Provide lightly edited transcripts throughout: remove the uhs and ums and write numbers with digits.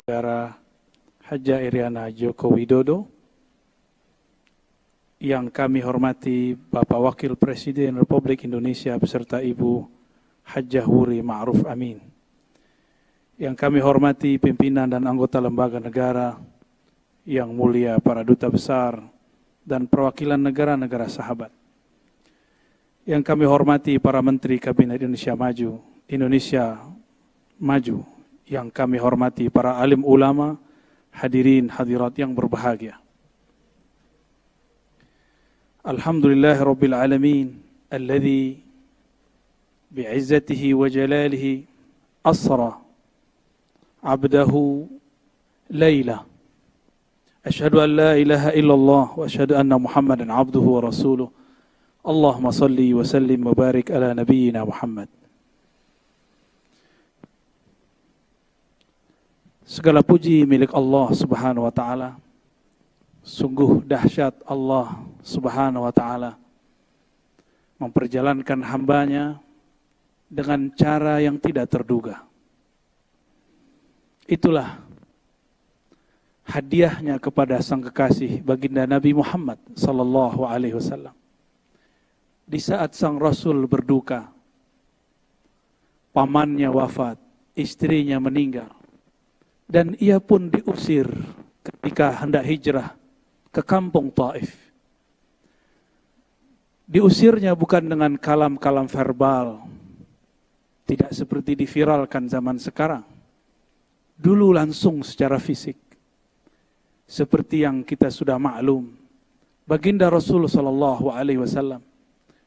Negara Haja Iriana Joko Widodo, yang kami hormati Bapak Wakil Presiden Republik Indonesia beserta Ibu Hajah Wuri Ma'ruf Amin, yang kami hormati pimpinan dan anggota lembaga negara, yang mulia para duta besar dan perwakilan negara-negara sahabat, yang kami hormati para Menteri Kabinet Indonesia Maju, yang kami hormati para alim ulama, hadirin hadirat yang berbahagia. Alhamdulillahirabbil alamin alladzi bi'izzatihi wa jalalihi asra 'abdahu laila. Asyhadu an la ilaha illallah wa asyhadu anna Muhammadan 'abduhu wa rasuluh. Allahumma salli wa sallim wa barik ala nabiyyina Muhammad. Segala puji milik Allah Subhanahu wa taala. Sungguh dahsyat Allah Subhanahu wa taala memperjalankan hambanya dengan cara yang tidak terduga. Itulah hadiahnya kepada sang kekasih baginda Nabi Muhammad sallallahu alaihi wasallam. Di saat sang Rasul berduka, pamannya wafat, istrinya meninggal, dan ia pun diusir ketika hendak hijrah ke kampung Taif. Diusirnya bukan dengan kalam-kalam verbal, tidak seperti diviralkan zaman sekarang. Dulu langsung secara fisik. Seperti yang kita sudah maklum, baginda Rasul sallallahu alaihi wasallam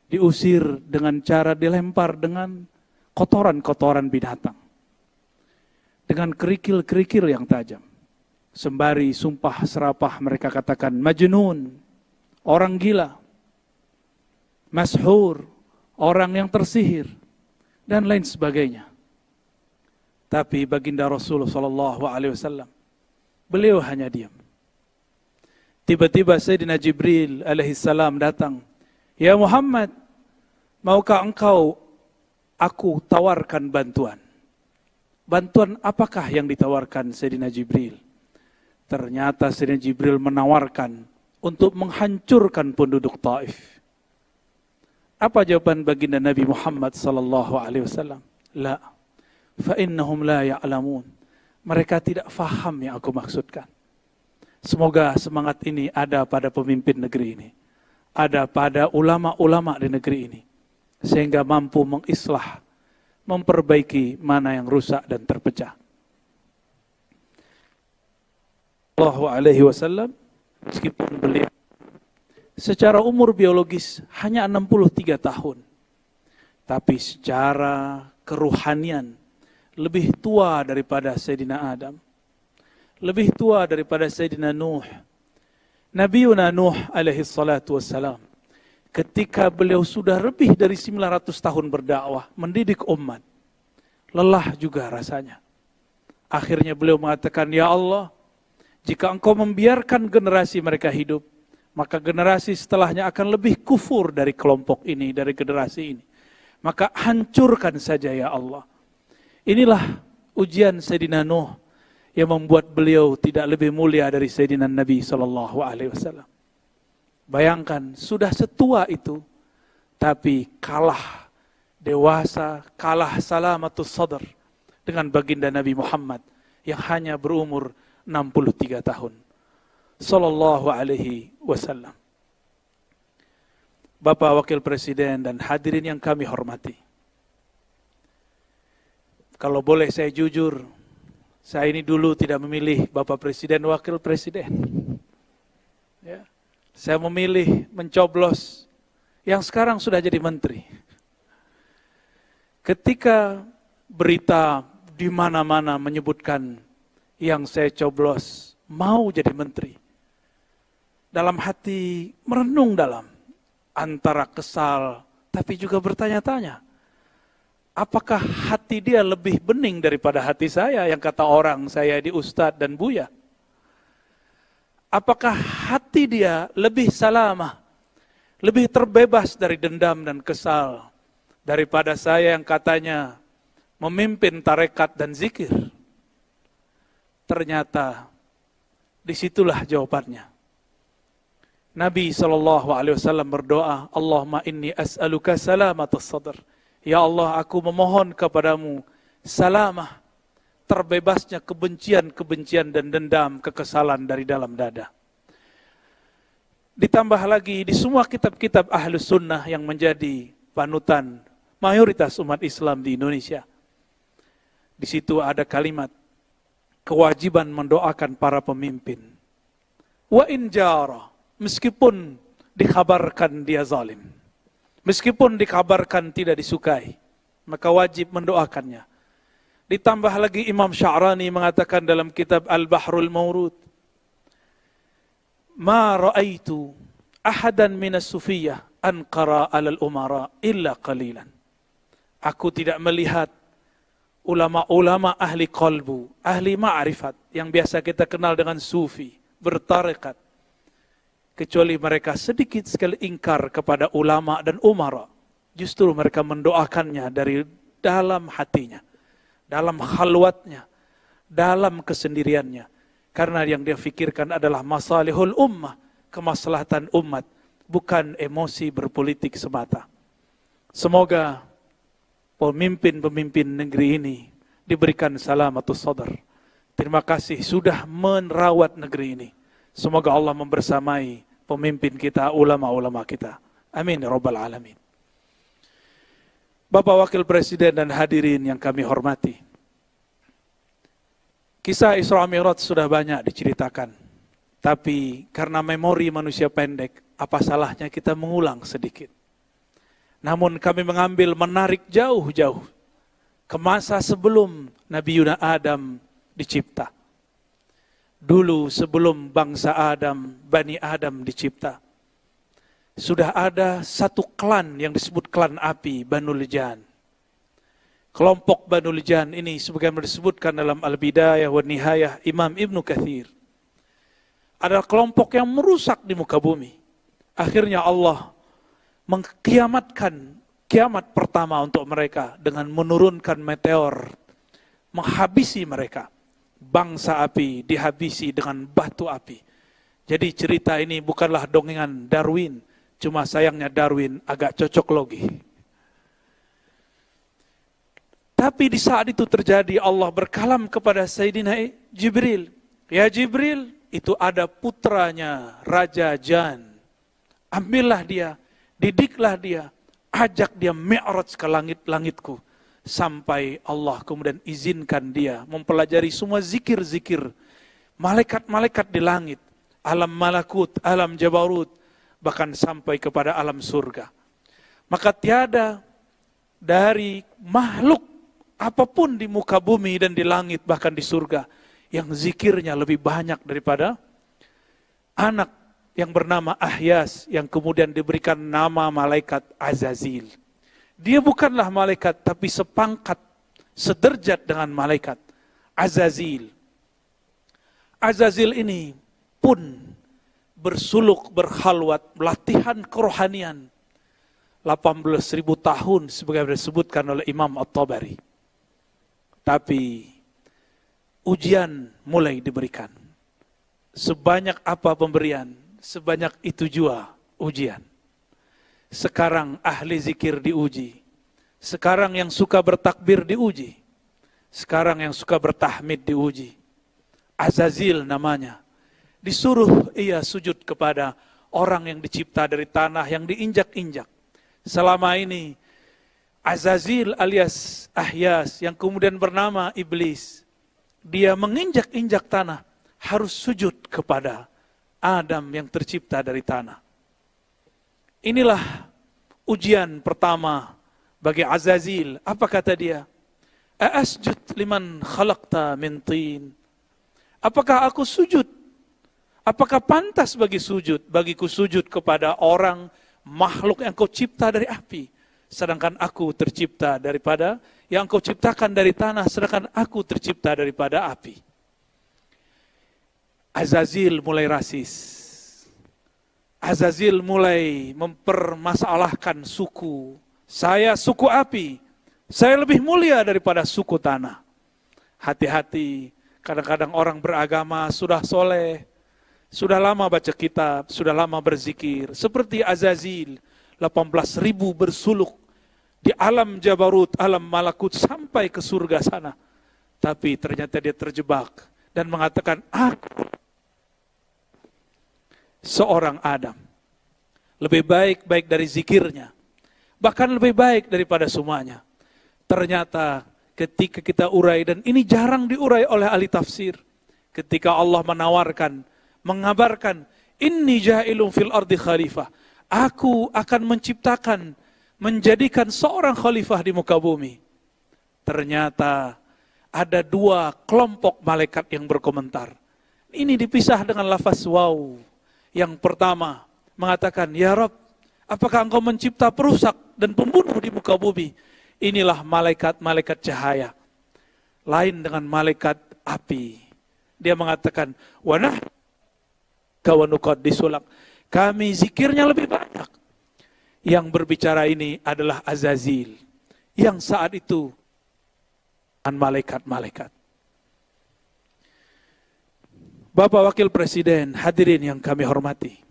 diusir dengan cara dilempar dengan kotoran-kotoran binatang, dengan kerikil-kerikil yang tajam. Sembari sumpah serapah mereka katakan majnun, orang gila, mashhur, orang yang tersihir, dan lain sebagainya. Tapi baginda Rasulullah SAW, beliau hanya diam. Tiba-tiba Sayyidina Jibril alaihissalam datang. Ya Muhammad, maukah engkau aku tawarkan bantuan? Bantuan apakah yang ditawarkan Sayyidina Jibril? Ternyata Sayyidina Jibril menawarkan untuk menghancurkan penduduk Taif. Apa jawaban baginda Nabi Muhammad sallallahu alaihi wasallam? La, fa innahum la ya'lamun. Mereka tidak faham yang aku maksudkan. Semoga semangat ini ada pada pemimpin negeri ini, ada pada ulama-ulama di negeri ini, sehingga mampu mengislah, memperbaiki mana yang rusak dan terpecah. Sallallahu alaihi wasallam, meskipun beliau secara umur biologis hanya 63 tahun, tapi secara keruhanian lebih tua daripada Sayyidina Adam, lebih tua daripada Sayyidina Nuh. Nabiuna Nuh alaihi salatu wassalam, ketika beliau sudah lebih dari 900 tahun berdakwah, mendidik umat, lelah juga rasanya. Akhirnya beliau mengatakan, ya Allah, jika engkau membiarkan generasi mereka hidup, maka generasi setelahnya akan lebih kufur dari kelompok ini, dari generasi ini. Maka hancurkan saja ya Allah. Inilah ujian Sayyidina Nuh yang membuat beliau tidak lebih mulia dari Sayyidina Nabi SAW. Bayangkan, sudah setua itu, tapi kalah dewasa, kalah salamatus sadr dengan baginda Nabi Muhammad yang hanya berumur 63 tahun. Sallallahu alaihi wasallam. Bapak Wakil Presiden dan hadirin yang kami hormati. Kalau boleh saya jujur, saya ini dulu tidak memilih Bapak Presiden, Wakil Presiden. Ya. Saya memilih mencoblos yang sekarang sudah jadi menteri. Ketika berita di mana-mana menyebutkan yang saya coblos mau jadi menteri, dalam hati merenung dalam, antara kesal tapi juga bertanya-tanya, apakah hati dia lebih bening daripada hati saya yang kata orang saya di Ustadz dan Buya? Apakah hati dia lebih salamah, lebih terbebas dari dendam dan kesal daripada saya yang katanya memimpin tarekat dan zikir? Ternyata disitulah jawabannya. Nabi SAW berdoa, Allahumma inni as'aluka salamatas sadr. Ya Allah, aku memohon kepadamu salamah, terbebasnya kebencian-kebencian dan dendam, kekesalan dari dalam dada. Ditambah lagi di semua kitab-kitab Ahlus Sunnah yang menjadi panutan mayoritas umat Islam di Indonesia. Di situ ada kalimat kewajiban mendoakan para pemimpin. Wa in jara, meskipun dikabarkan dia zalim, meskipun dikabarkan tidak disukai, maka wajib mendoakannya. Ditambah lagi Imam Sya'rani mengatakan dalam kitab Al-Bahrul Mawrud, ma ra'aitu ahadan minas sufiyah anqara alal umara illa qalilan. Aku tidak melihat ulama-ulama ahli qalbu, ahli ma'rifat, yang biasa kita kenal dengan sufi, bertarekat, kecuali mereka sedikit sekali ingkar kepada ulama dan umara. Justru mereka mendoakannya dari dalam hatinya, dalam khalwatnya, dalam kesendiriannya. Karena yang dia fikirkan adalah masalihul ummah, kemaslahatan umat, bukan emosi berpolitik semata. Semoga pemimpin-pemimpin negeri ini diberikan salamatus sadr. Terima kasih sudah merawat negeri ini. Semoga Allah membersamai pemimpin kita, ulama-ulama kita. Amin ya rabbal alamin. Bapak Wakil Presiden dan hadirin yang kami hormati, kisah Isra Mi'raj sudah banyak diceritakan. Tapi karena memori manusia pendek, apa salahnya kita mengulang sedikit. Namun kami menarik jauh-jauh ke masa sebelum Nabi Yuna Adam dicipta. Dulu sebelum bangsa Adam, Bani Adam dicipta, sudah ada satu klan yang disebut klan api, Banul Jan. Kelompok Banul Jan ini sebagaimana disebutkan dalam Al-Bidayah wa Nihayah Imam Ibnu Katsir, adalah kelompok yang merusak di muka bumi. Akhirnya Allah mengkiamatkan kiamat pertama untuk mereka dengan menurunkan meteor, menghabisi mereka. Bangsa api dihabisi dengan batu api. Jadi cerita ini bukanlah dongengan Darwin, cuma sayangnya Darwin agak cocok logi. Tapi di saat itu terjadi, Allah berkalam kepada Sayyidina Jibril. Ya Jibril, itu ada putranya Raja Jan. Ambillah dia, didiklah dia, ajak dia mi'raj ke langit-langitku. Sampai Allah kemudian izinkan dia mempelajari semua zikir-zikir malaikat-malaikat di langit, alam malakut, alam jabarut, bahkan sampai kepada alam surga. Maka tiada dari makhluk apapun di muka bumi dan di langit, bahkan di surga, yang zikirnya lebih banyak daripada anak yang bernama Ahyas, yang kemudian diberikan nama malaikat Azazil. Dia bukanlah malaikat, tapi sepangkat, sederjat dengan malaikat Azazil. Azazil ini pun bersuluk, berkhalwat, latihan kerohanian 18.000 tahun sebagaimana disebutkan oleh Imam At-Tabari. Tapi ujian mulai diberikan. Sebanyak apa pemberian, sebanyak itu jua ujian. Sekarang ahli zikir diuji. Sekarang yang suka bertakbir diuji. Sekarang yang suka bertahmid diuji. Azazil namanya. Disuruh ia sujud kepada orang yang dicipta dari tanah yang diinjak-injak. Selama ini Azazil alias Ahyas yang kemudian bernama Iblis, dia menginjak-injak tanah, harus sujud kepada Adam yang tercipta dari tanah. Inilah ujian pertama bagi Azazil. Apa kata dia? Asjud liman khalaqta min tin. Apakah aku sujud? Apakah pantas bagiku sujud kepada orang makhluk yang kau cipta dari api, sedangkan aku tercipta daripada yang kau ciptakan dari tanah, sedangkan aku tercipta daripada api. Azazil mulai rasis. Azazil mulai mempermasalahkan suku. Saya suku api, Saya lebih mulia daripada suku tanah. Hati-hati, kadang-kadang orang beragama sudah soleh, sudah lama baca kitab, sudah lama berzikir. Seperti Azazil, 18.000 bersuluk di alam Jabarut, alam Malakut sampai ke surga sana. Tapi ternyata dia terjebak dan mengatakan, aku seorang Adam. Lebih baik dari zikirnya. Bahkan lebih baik daripada semuanya. Ternyata ketika kita urai, dan ini jarang diurai oleh ahli tafsir. Ketika Allah menawarkan, mengabarkan, inni ja'ilun fil ardi khalifah. Aku akan menciptakan, menjadikan seorang khalifah di muka bumi. Ternyata ada 2 kelompok malaikat yang berkomentar. Ini dipisah dengan lafaz waw. Yang pertama mengatakan, ya Rabb, apakah engkau mencipta perusak dan pembunuh di muka bumi? Inilah malaikat-malaikat cahaya. Lain dengan malaikat api. Dia mengatakan, wanah kawanukad disulak. Kami zikirnya lebih banyak. Yang berbicara ini adalah Azazil. Yang saat itu dengan malaikat-malaikat. Bapak Wakil Presiden, hadirin yang kami hormati.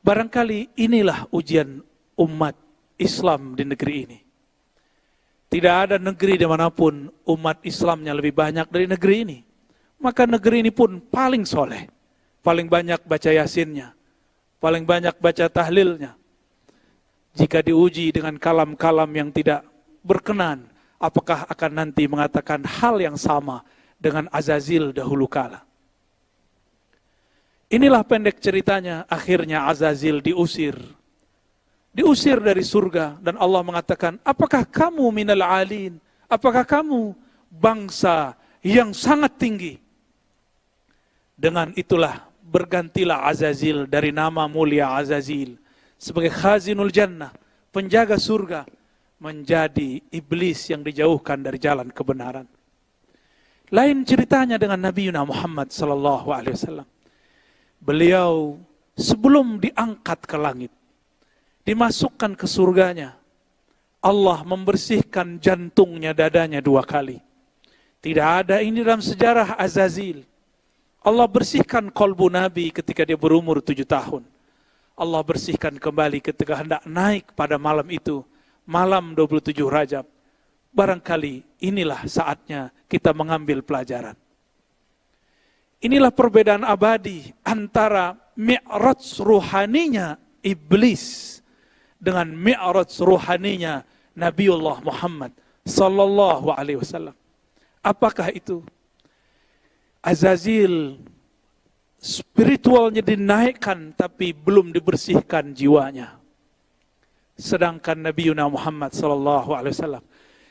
Barangkali inilah ujian umat Islam di negeri ini. Tidak ada negeri dimanapun umat Islamnya lebih banyak dari negeri ini. Maka negeri ini pun paling soleh. Paling banyak baca yasinnya. Paling banyak baca tahlilnya. Jika diuji dengan kalam-kalam yang tidak berkenan, apakah akan nanti mengatakan hal yang sama dengan Azazil dahulu kala? Inilah pendek ceritanya, akhirnya Azazil diusir. Diusir dari surga, dan Allah mengatakan, apakah kamu minal alin? Apakah kamu bangsa yang sangat tinggi? Dengan itulah bergantilah Azazil dari nama mulia Azazil sebagai khazinul jannah, penjaga surga, menjadi iblis yang dijauhkan dari jalan kebenaran. Lain ceritanya dengan Nabi Muhammad sallallahu alaihi wasallam. Beliau sebelum diangkat ke langit, dimasukkan ke surganya, Allah membersihkan jantungnya, dadanya 2 kali. Tidak ada ini dalam sejarah Azazil. Allah bersihkan kolbu Nabi ketika dia berumur 7 tahun. Allah bersihkan kembali ketika hendak naik pada malam itu, malam 27 Rajab. Barangkali inilah saatnya kita mengambil pelajaran. Inilah perbedaan abadi antara mi'raj ruhaninya iblis dengan mi'raj ruhaninya Nabiullah Muhammad sallallahu alaihi wasallam. Apakah itu? Azazil spiritualnya dinaikkan tapi belum dibersihkan jiwanya. Sedangkan Nabi Muhammad sallallahu alaihi wasallam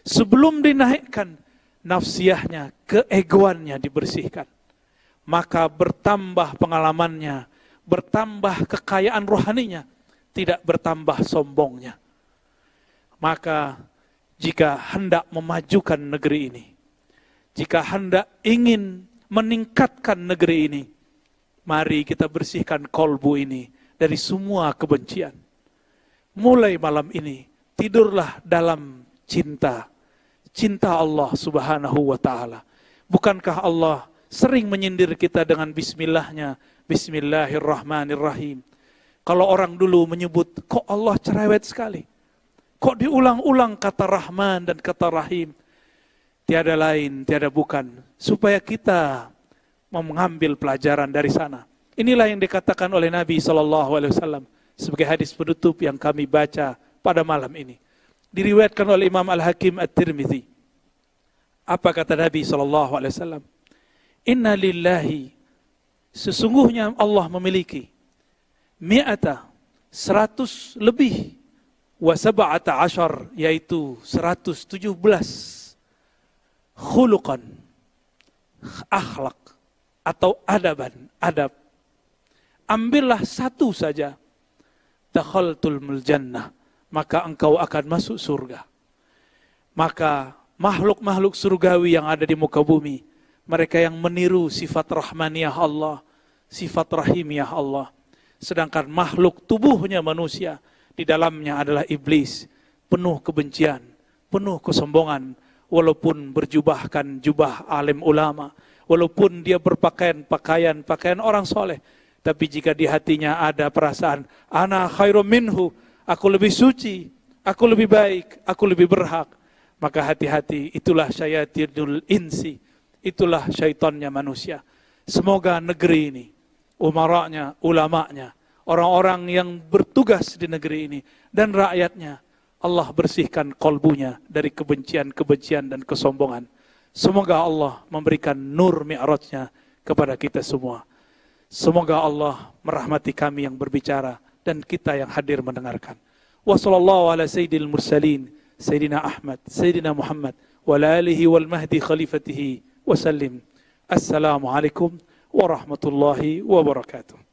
sebelum dinaikkan, nafsiyahnya, keegoannya dibersihkan. Maka bertambah pengalamannya, bertambah kekayaan rohaninya, tidak bertambah sombongnya. Maka jika hendak memajukan negeri ini, jika hendak ingin meningkatkan negeri ini, mari kita bersihkan kolbu ini dari semua kebencian. Mulai malam ini, tidurlah dalam cinta. Cinta Allah subhanahu wa ta'ala. Bukankah Allah sering menyindir kita dengan bismillahnya, bismillahirrahmanirrahim. Kalau orang dulu menyebut, kok Allah cerewet sekali? Kok diulang-ulang kata Rahman dan kata Rahim? Tiada lain, tiada bukan. Supaya kita mengambil pelajaran dari sana. Inilah yang dikatakan oleh Nabi SAW sebagai hadis penutup yang kami baca pada malam ini. Diriwayatkan oleh Imam Al-Hakim At-Tirmidzi. Apa kata Nabi SAW? Inna lillahi, sesungguhnya Allah memiliki 100 lebih wa sab'ata ashar, yaitu 117 khuluqan, akhlak atau adab. Ambillah satu saja, dakhaltul jannah, maka engkau akan masuk surga. Maka makhluk-makhluk surgawi yang ada di muka bumi, mereka yang meniru sifat rahmaniyah Allah, sifat rahimiyah Allah. Sedangkan makhluk tubuhnya manusia, di dalamnya adalah iblis, penuh kebencian, penuh kesombongan, walaupun berjubahkan jubah alim ulama, walaupun dia berpakaian pakaian orang soleh, tapi jika di hatinya ada perasaan ana khairum minhu, aku lebih suci, aku lebih baik, aku lebih berhak, maka hati-hati, itulah syayatinul insi, itulah syaitannya manusia. Semoga negeri ini, umaranya, ulamanya, orang-orang yang bertugas di negeri ini dan rakyatnya, Allah bersihkan kolbunya dari kebencian-kebencian dan kesombongan. Semoga Allah memberikan nur mi'rajnya kepada kita semua. Semoga Allah merahmati kami yang berbicara dan kita yang hadir mendengarkan. Wa sallallahu ala sayyidil mursalin, Sayyidina Ahmad, Sayyidina Muhammad, wa ala alihi wal mahdi khalifatihi wa sallim. Assalamualaikum warahmatullahi wabarakatuh.